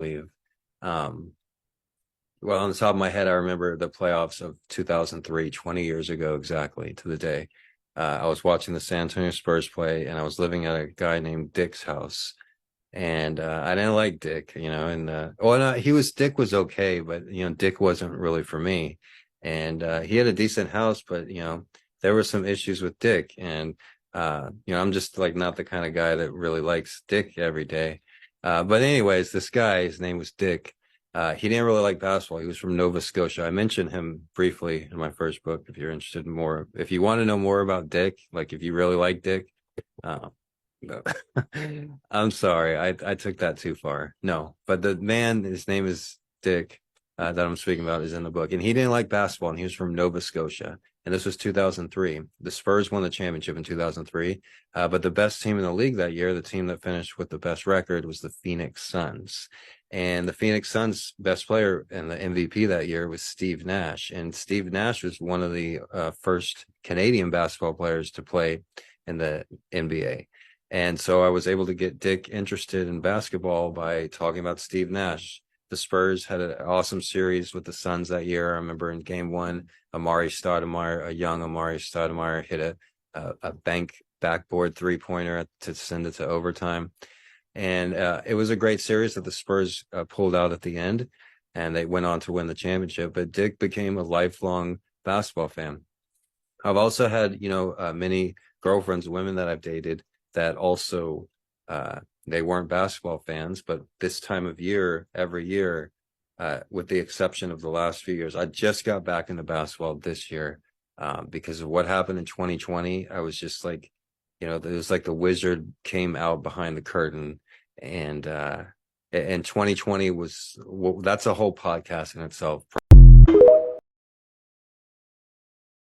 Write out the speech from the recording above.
believe. Um, well, on the top of my head, I remember the playoffs of 2003, 20 years ago exactly to the day. I was watching the San Antonio Spurs play, and I was living at a guy named Dick's house. And I didn't like Dick, and well, no, Dick was okay, but Dick wasn't really for me. And he had a decent house, but there were some issues with Dick, and I'm just like not the kind of guy that really likes Dick every day. But anyways, this guy, his name was Dick. He didn't really like basketball. He was from Nova Scotia. I mentioned him briefly in my first book. If you're interested in more, if you want to know more about Dick, like if you really like Dick, no. I'm sorry. I took that too far. No, but the man, his name is Dick, that I'm speaking about is in the book. And he didn't like basketball, and he was from Nova Scotia. And this was 2003. The Spurs won the championship in 2003. But the best team in the league that year, the team that finished with the best record, was the Phoenix Suns. And the Phoenix Suns' best player and the MVP that year was Steve Nash. And Steve Nash was one of the first Canadian basketball players to play in the NBA. And so I was able to get Dick interested in basketball by talking about Steve Nash. The Spurs had an awesome series with the Suns that year. I remember in game one, a young Amari Stoudemire hit a backboard three-pointer to send it to overtime. And it was a great series that the Spurs pulled out at the end, and they went on to win the championship. But Dick became a lifelong basketball fan. I've also had, many girlfriends, women that I've dated that also they weren't basketball fans, but this time of year, every year, with the exception of the last few years, I just got back into basketball this year because of what happened in 2020. I was just like, it was like the wizard came out behind the curtain, and 2020 was, well, that's a whole podcast in itself.